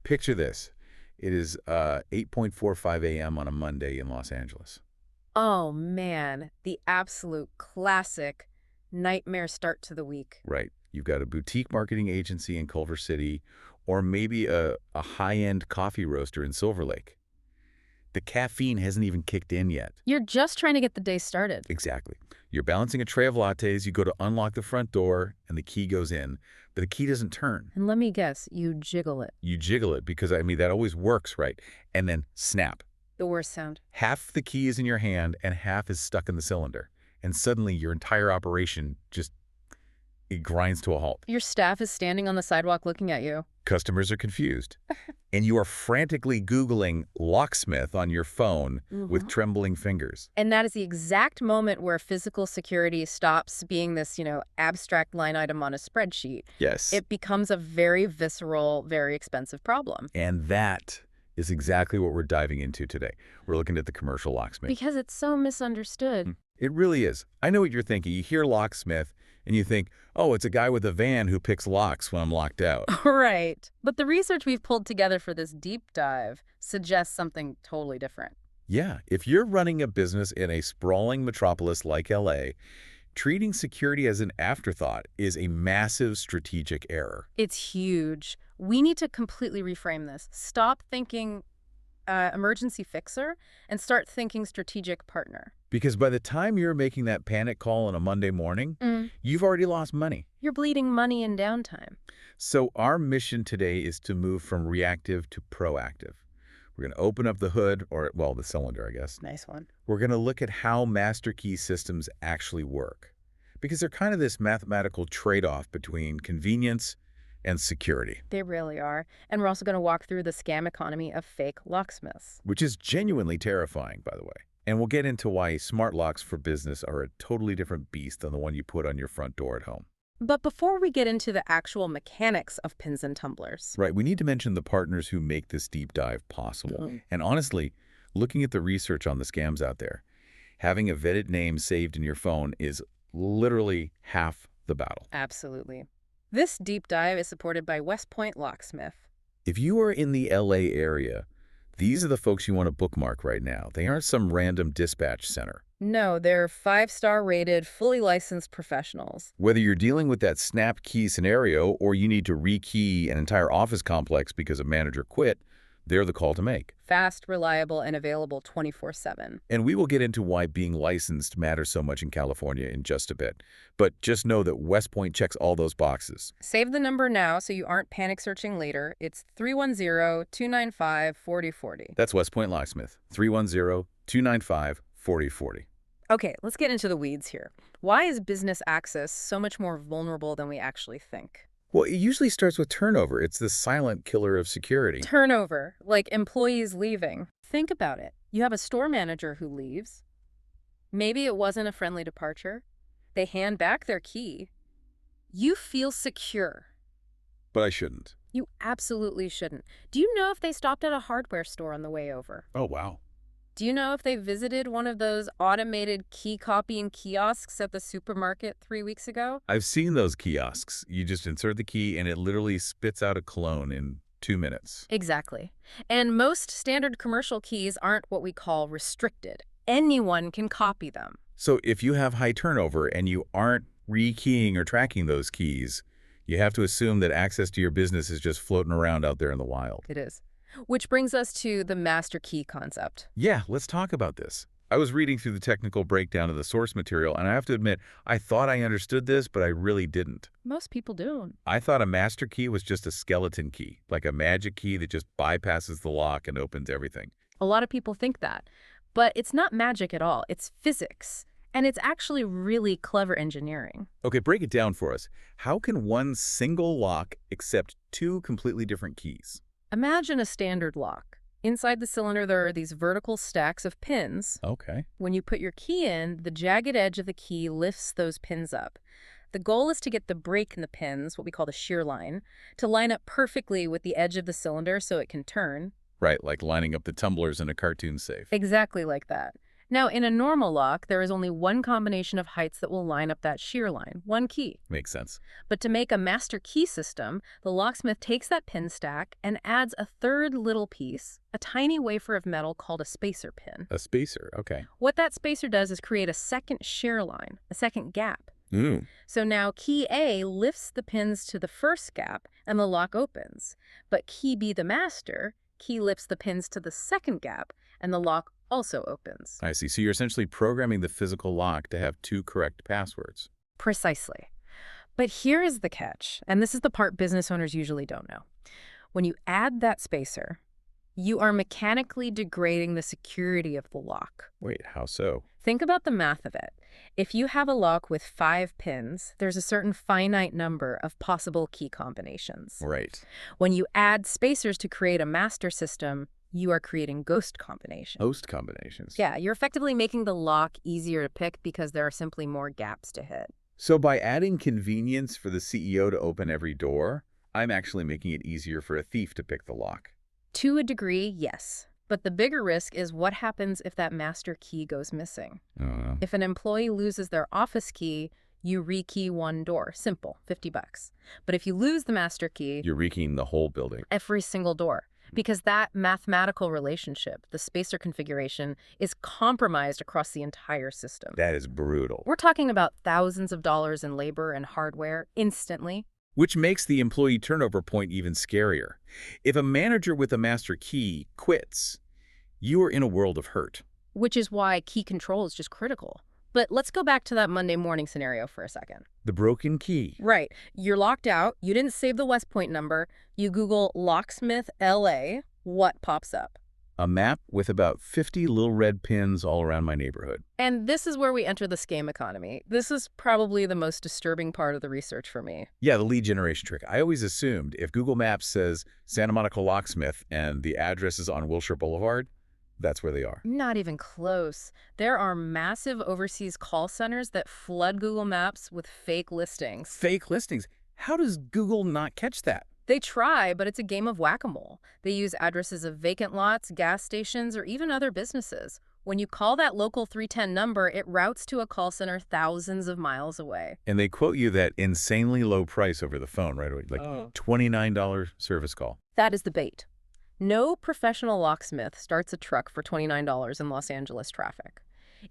Picture this. It is 8:45 a.m. on a Monday in Los Angeles. Oh, man. The absolute classic nightmare start to the week. Right. You've got a boutique marketing agency in Culver City, or maybe a high-end coffee roaster in Silver Lake. The caffeine hasn't even kicked in yet. You're just trying to get the day started. Exactly. You're balancing a tray of lattes, you go to unlock the front door, and the key goes in, but the key doesn't turn. And let me guess, you jiggle it. You jiggle it because, that always works, right? And then snap. The worst sound. Half the key is in your hand and half is stuck in the cylinder. And suddenly your entire operation it grinds to a halt. Your staff is standing on the sidewalk looking at you. Customers are confused. And you are frantically Googling Locksmith on your phone with trembling fingers. And that is the exact moment where physical security stops being this, abstract line item on a spreadsheet. Yes. It becomes a very visceral, very expensive problem. And that is exactly what we're diving into today. We're looking at the commercial locksmith. Because it's so misunderstood. It really is. I know what you're thinking. You hear locksmith and you think, oh, it's a guy with a van who picks locks when I'm locked out. Right. But the research we've pulled together for this deep dive suggests something totally different. Yeah, if you're running a business in a sprawling metropolis like LA, treating security as an afterthought is a massive strategic error. It's huge. We need to completely reframe this. Stop thinking emergency fixer and start thinking strategic partner. Because by the time you're making that panic call on a Monday morning, you've already lost money. You're bleeding money in downtime. So our mission today is to move from reactive to proactive. We're going to open up the hood, or, well, the cylinder, I guess. Nice one. We're going to look at how master key systems actually work. Because they're kind of this mathematical trade-off between convenience and security. They really are. And we're also going to walk through the scam economy of fake locksmiths. Which is genuinely terrifying, by the way. And we'll get into why smart locks for business are a totally different beast than the one you put on your front door at home. But before we get into the actual mechanics of pins and tumblers. Right, we need to mention the partners who make this deep dive possible. And honestly, looking at the research on the scams out there, having a vetted name saved in your phone is literally half the battle. Absolutely. This deep dive is supported by West Point Locksmith. If you are in the LA area, these are the folks you want to bookmark right now. They aren't some random dispatch center. No, they're 5-star rated, fully licensed professionals. Whether you're dealing with that snap key scenario or you need to rekey an entire office complex because a manager quit, they're the call to make. Fast, reliable, and available 24/7. And we will get into why being licensed matters so much in California in just a bit. But just know that West Point checks all those boxes. Save the number now so you aren't panic searching later. It's 310-295-4040. That's West Point Locksmith, 310-295-4040. Okay, let's get into the weeds here. Why is business access so much more vulnerable than we actually think? Well, it usually starts with turnover. It's the silent killer of security. Turnover, like employees leaving. Think about it. You have a store manager who leaves. Maybe it wasn't a friendly departure. They hand back their key. You feel secure. But I shouldn't. You absolutely shouldn't. Do you know if they stopped at a hardware store on the way over? Oh, wow. Do you know if they visited one of those automated key copying kiosks at the supermarket 3 weeks ago? I've seen those kiosks. You just insert the key and it literally spits out a cologne in 2 minutes. Exactly. And most standard commercial keys aren't what we call restricted. Anyone can copy them. So if you have high turnover and you aren't rekeying or tracking those keys, you have to assume that access to your business is just floating around out there in the wild. It is. Which brings us to the master key concept. Yeah, let's talk about this. I was reading through the technical breakdown of the source material, and I have to admit, I thought I understood this, but I really didn't. Most people don't. I thought a master key was just a skeleton key, like a magic key that just bypasses the lock and opens everything. A lot of people think that. But it's not magic at all. It's physics. And it's actually really clever engineering. Okay, break it down for us. How can one single lock accept two completely different keys? Imagine a standard lock. Inside the cylinder, there are these vertical stacks of pins. Okay. When you put your key in, the jagged edge of the key lifts those pins up. The goal is to get the break in the pins, what we call the shear line, to line up perfectly with the edge of the cylinder so it can turn. Right, like lining up the tumblers in a cartoon safe. Exactly like that. Now, in a normal lock, there is only one combination of heights that will line up that shear line, one key. Makes sense. But to make a master key system, the locksmith takes that pin stack and adds a third little piece, a tiny wafer of metal called a spacer pin. A spacer, okay. What that spacer does is create a second shear line, a second gap. So now key A lifts the pins to the first gap and the lock opens. But key B, the master, key lifts the pins to the second gap and the lock also opens. I see. So you're essentially programming the physical lock to have two correct passwords. Precisely. But here is the catch, and this is the part business owners usually don't know. When you add that spacer, you are mechanically degrading the security of the lock. Wait, how so? Think about the math of it. If you have a lock with 5 pins, there's a certain finite number of possible key combinations. Right. When you add spacers to create a master system, you are creating ghost combinations. Ghost combinations. Yeah, you're effectively making the lock easier to pick because there are simply more gaps to hit. So by adding convenience for the CEO to open every door, I'm actually making it easier for a thief to pick the lock. To a degree, yes. But the bigger risk is what happens if that master key goes missing. If an employee loses their office key, you rekey one door. Simple, $50. But if you lose the master key, you're rekeying the whole building. Every single door. Because that mathematical relationship, the spacer configuration, is compromised across the entire system. That is brutal. We're talking about thousands of dollars in labor and hardware instantly. Which makes the employee turnover point even scarier. If a manager with a master key quits, you are in a world of hurt. Which is why key control is just critical. But let's go back to that Monday morning scenario for a second. The broken key. Right. You're locked out. You didn't save the West Point number. You Google Locksmith LA. What pops up? A map with about 50 little red pins all around my neighborhood. And this is where we enter the scam economy. This is probably the most disturbing part of the research for me. Yeah, the lead generation trick. I always assumed if Google Maps says Santa Monica Locksmith and the address is on Wilshire Boulevard, that's where they are. Not even close. There are massive overseas call centers that flood Google Maps with fake listings. Fake listings? How does Google not catch that? They try, but it's a game of whack-a-mole. They use addresses of vacant lots, gas stations, or even other businesses. When you call that local 310 number, it routes to a call center thousands of miles away. And they quote you that insanely low price over the phone right away, like $29 service call. That is the bait. No professional locksmith starts a truck for $29 in Los Angeles traffic.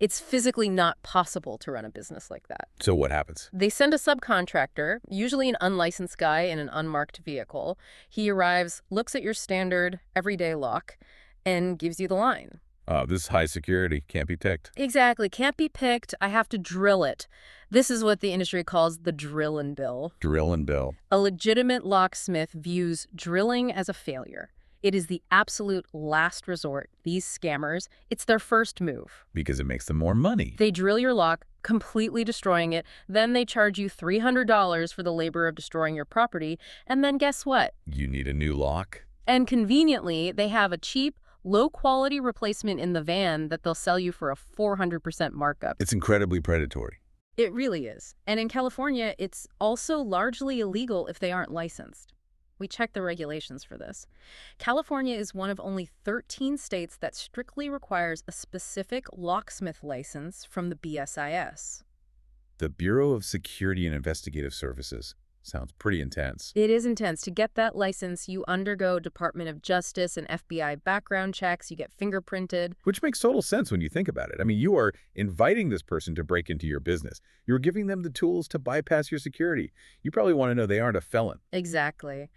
It's physically not possible to run a business like that. So what happens? They send a subcontractor, usually an unlicensed guy in an unmarked vehicle. He arrives, looks at your standard everyday lock, and gives you the line. This is high security. Can't be picked. Exactly. Can't be picked. I have to drill it. This is what the industry calls the drill and bill. Drill and bill. A legitimate locksmith views drilling as a failure. It is the absolute last resort. These scammers, it's their first move. Because it makes them more money. They drill your lock, completely destroying it. Then they charge you $300 for the labor of destroying your property. And then guess what? You need a new lock. And conveniently, they have a cheap, low-quality replacement in the van that they'll sell you for a 400% markup. It's incredibly predatory. It really is. And in California, it's also largely illegal if they aren't licensed. We checked the regulations for this. California is one of only 13 states that strictly requires a specific locksmith license from the BSIS. The Bureau of Security and Investigative Services. Sounds pretty intense. It is intense. To get that license, you undergo Department of Justice and FBI background checks. You get fingerprinted. Which makes total sense when you think about it. I mean, you are inviting this person to break into your business. You're giving them the tools to bypass your security. You probably want to know they aren't a felon. Exactly.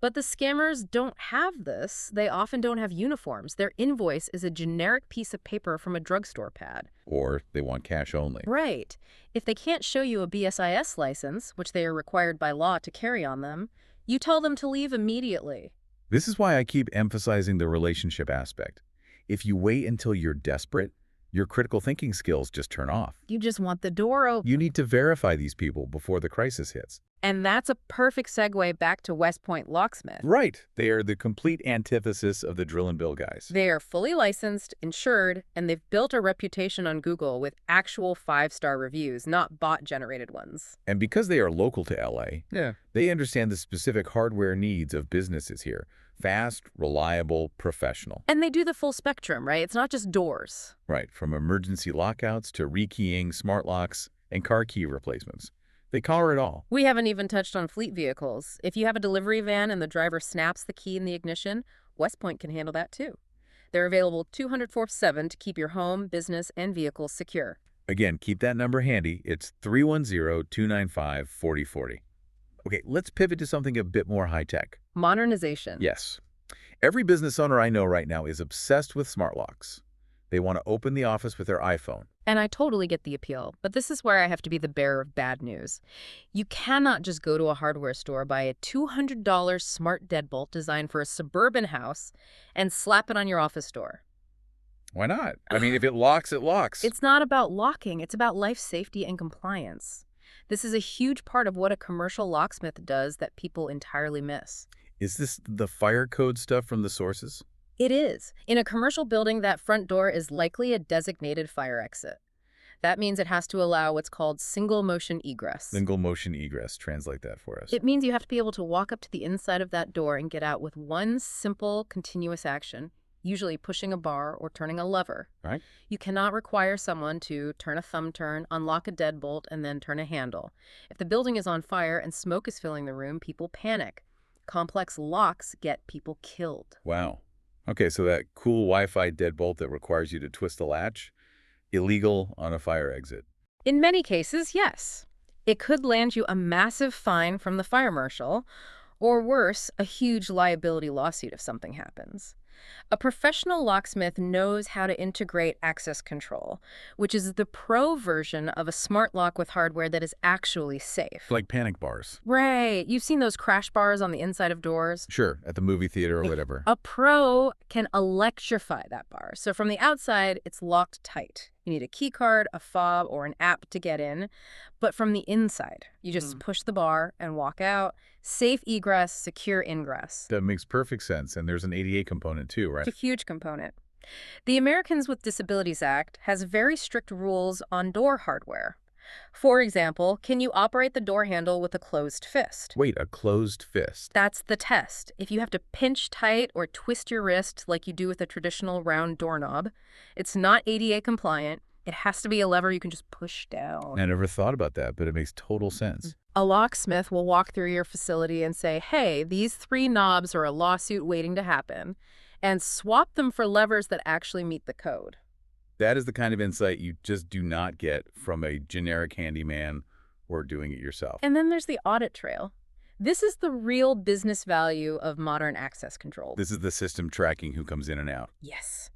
But the scammers don't have this. They often don't have uniforms. Their invoice is a generic piece of paper from a drugstore pad. Or they want cash only. Right. If they can't show you a BSIS license, which they are required by law to carry on them, you tell them to leave immediately. This is why I keep emphasizing the relationship aspect. If you wait until you're desperate, your critical thinking skills just turn off. You just want the door open. You need to verify these people before the crisis hits. And that's a perfect segue back to West Point Locksmith. Right. They are the complete antithesis of the drill and bill guys. They are fully licensed, insured, and they've built a reputation on Google with actual 5-star reviews, not bot-generated ones. And because they are local to LA, they understand the specific hardware needs of businesses here. Fast, reliable, professional. And they do the full spectrum, right? It's not just doors. Right, from emergency lockouts to rekeying, smart locks, and car key replacements. They cover it all. We haven't even touched on fleet vehicles. If you have a delivery van and the driver snaps the key in the ignition, West Point can handle that too. They're available 204/7 to keep your home, business, and vehicles secure. Again, keep that number handy. It's 310-295-4040. Okay, let's pivot to something a bit more high-tech. Modernization. Yes. Every business owner I know right now is obsessed with smart locks. They want to open the office with their iPhone. And I totally get the appeal, but this is where I have to be the bearer of bad news. You cannot just go to a hardware store, buy a $200 smart deadbolt designed for a suburban house, and slap it on your office door. Why not? I mean, if it locks, it locks. It's not about locking, it's about life safety and compliance. This is a huge part of what a commercial locksmith does that people entirely miss. Is this the fire code stuff from the sources? It is. In a commercial building, that front door is likely a designated fire exit. That means it has to allow what's called single motion egress. Single motion egress. Translate that for us. It means you have to be able to walk up to the inside of that door and get out with one simple, continuous action, usually pushing a bar or turning a lever. Right. You cannot require someone to turn a thumb turn, unlock a deadbolt, and then turn a handle. If the building is on fire and smoke is filling the room, people panic. Complex locks get people killed. Wow. Okay, so that cool Wi-Fi deadbolt that requires you to twist the latch, illegal on a fire exit. In many cases, yes. It could land you a massive fine from the fire marshal, or worse, a huge liability lawsuit if something happens. A professional locksmith knows how to integrate access control, which is the pro version of a smart lock with hardware that is actually safe. Like panic bars. Right. You've seen those crash bars on the inside of doors? Sure, at the movie theater or whatever. A pro can electrify that bar. So from the outside, it's locked tight. You need a key card, a fob, or an app to get in. But from the inside, you just push the bar and walk out. Safe egress, secure ingress. That makes perfect sense. And there's an ADA component too, right? It's a huge component. The Americans with Disabilities Act has very strict rules on door hardware. For example, can you operate the door handle with a closed fist? Wait, a closed fist? That's the test. If you have to pinch tight or twist your wrist like you do with a traditional round doorknob, it's not ADA compliant. It has to be a lever you can just push down. I never thought about that, but it makes total sense. A locksmith will walk through your facility and say, hey, these 3 knobs are a lawsuit waiting to happen, and swap them for levers that actually meet the code. That is the kind of insight you just do not get from a generic handyman or doing it yourself. And then there's the audit trail. This is the real business value of modern access control. This is the system tracking who comes in and out. Yes.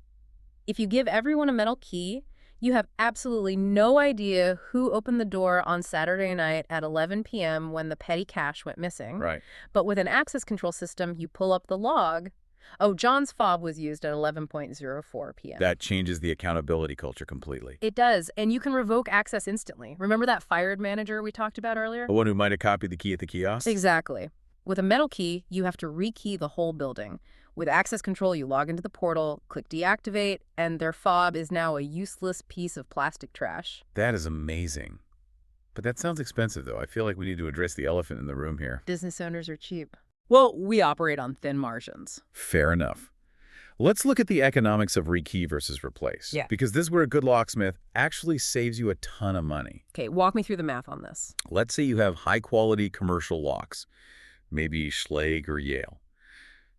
If you give everyone a metal key, you have absolutely no idea who opened the door on Saturday night at 11 p.m. when the petty cash went missing. Right. But with an access control system, you pull up the log. Oh, John's fob was used at 11:04 p.m. That changes the accountability culture completely. It does, and you can revoke access instantly. Remember that fired manager we talked about earlier? The one who might have copied the key at the kiosk? Exactly. With a metal key, you have to rekey the whole building. With access control, you log into the portal, click deactivate, and their fob is now a useless piece of plastic trash. That is amazing. But that sounds expensive, though. I feel like we need to address the elephant in the room here. Business owners are cheap. Well, we operate on thin margins. Fair enough. Let's look at the economics of rekey versus replace. Yeah. Because this is where a good locksmith actually saves you a ton of money. Okay, walk me through the math on this. Let's say you have high-quality commercial locks, maybe Schlage or Yale.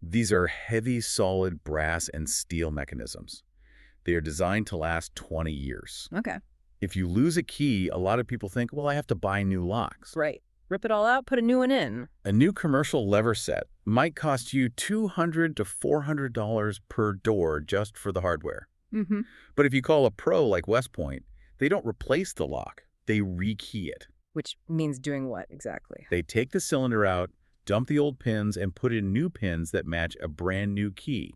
These are heavy, solid brass and steel mechanisms. They are designed to last 20 years. Okay. If you lose a key, a lot of people think, well, I have to buy new locks. Right. Rip it all out, put a new one in. A new commercial lever set might cost you $200 to $400 per door just for the hardware. Mm-hmm. But if you call a pro like West Point, they don't replace the lock. They rekey it. Which means doing what exactly? They take the cylinder out, dump the old pins, and put in new pins that match a brand new key.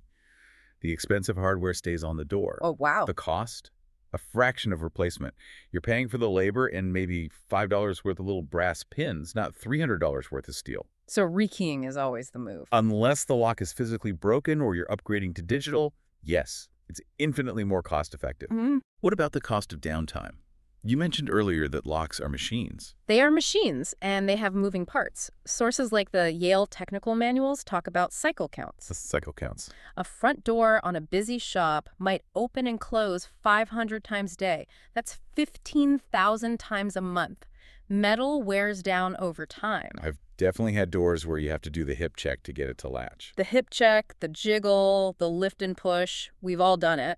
The expensive hardware stays on the door. Oh, wow. The cost? A fraction of replacement. You're paying for the labor and maybe $5 worth of little brass pins, not $300 worth of steel. So rekeying is always the move. Unless the lock is physically broken or you're upgrading to digital, yes, it's infinitely more cost-effective. Mm-hmm. What about the cost of downtime? You mentioned earlier that locks are machines. They are machines, and they have moving parts. Sources like the Yale technical manuals talk about cycle counts. The cycle counts. A front door on a busy shop might open and close 500 times a day. That's 15,000 times a month. Metal wears down over time. I've definitely had doors where you have to do the hip check to get it to latch. The hip check, the jiggle, the lift and push, we've all done it.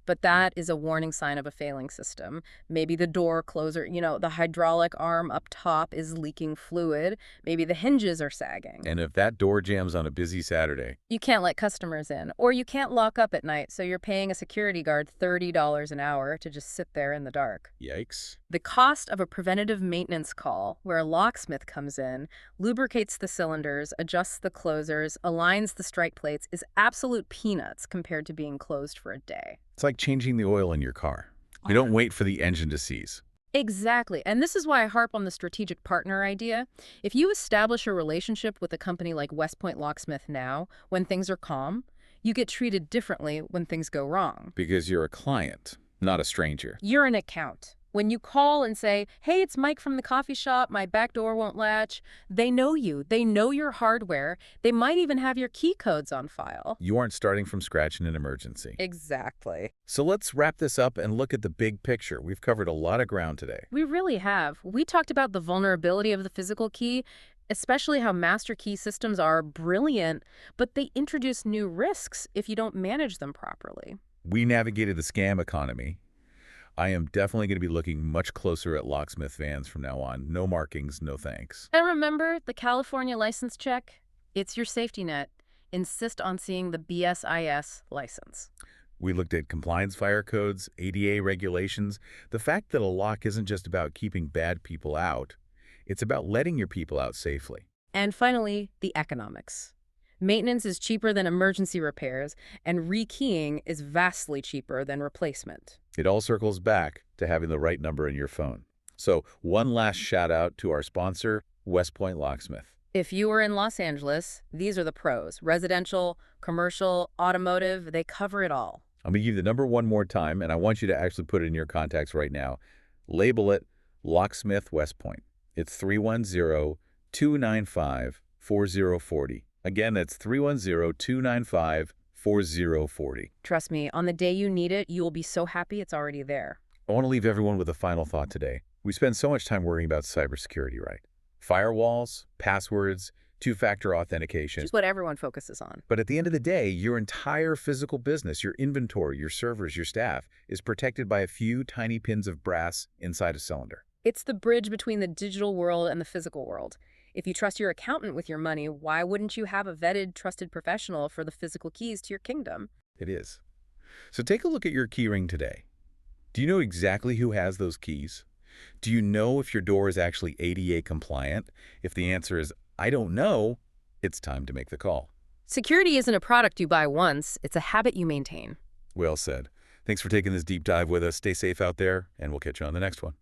But that is a warning sign of a failing system. Maybe the door closer, the hydraulic arm up top is leaking fluid. Maybe the hinges are sagging. And if that door jams on a busy Saturday, You can't let customers in, or you can't lock up at night, so you're paying a security guard $30 an hour to just sit there in the dark. yikes. The cost of a preventative maintenance call, where a locksmith comes in, lubricates the cylinders, adjusts the closers, aligns the strike plates, is absolute peanuts compared to being closed for a day. It's like changing the oil in your car. You don't wait for the engine to seize. Exactly. And this is why I harp on the strategic partner idea. If you establish a relationship with a company like West Point Locksmith now, when things are calm, you get treated differently when things go wrong. Because you're a client, not a stranger. You're an account. When you call and say, hey, it's Mike from the coffee shop, my back door won't latch, they know you. They know your hardware. They might even have your key codes on file. You aren't starting from scratch in an emergency. Exactly. So let's wrap this up and look at the big picture. We've covered a lot of ground today. We really have. We talked about the vulnerability of the physical key, especially how master key systems are brilliant, but they introduce new risks if you don't manage them properly. We navigated the scam economy. I am definitely going to be looking much closer at locksmith vans from now on. No markings, no thanks. And remember the California license check? It's your safety net. Insist on seeing the BSIS license. We looked at compliance fire codes, ADA regulations, the fact that a lock isn't just about keeping bad people out. It's about letting your people out safely. And finally, the economics. Maintenance is cheaper than emergency repairs, and rekeying is vastly cheaper than replacement. It all circles back to having the right number in your phone. So one last shout out to our sponsor, West Point Locksmith. If you are in Los Angeles, these are the pros. Residential, commercial, automotive, they cover it all. I'm going to give you the number one more time, and I want you to actually put it in your contacts right now. Label it Locksmith West Point. It's 310-295-4040. Again, that's 310-295-4040. Trust me, on the day you need it, you will be so happy it's already there. I want to leave everyone with a final thought today. We spend so much time worrying about cybersecurity, right? Firewalls, passwords, two-factor authentication. Just what everyone focuses on. But at the end of the day, your entire physical business, your inventory, your servers, your staff, is protected by a few tiny pins of brass inside a cylinder. It's the bridge between the digital world and the physical world. If you trust your accountant with your money, why wouldn't you have a vetted, trusted professional for the physical keys to your kingdom? It is. So take a look at your keyring today. Do you know exactly who has those keys? Do you know if your door is actually ADA compliant? If the answer is, I don't know, it's time to make the call. Security isn't a product you buy once, it's a habit you maintain. Well said. Thanks for taking this deep dive with us. Stay safe out there, and we'll catch you on the next one.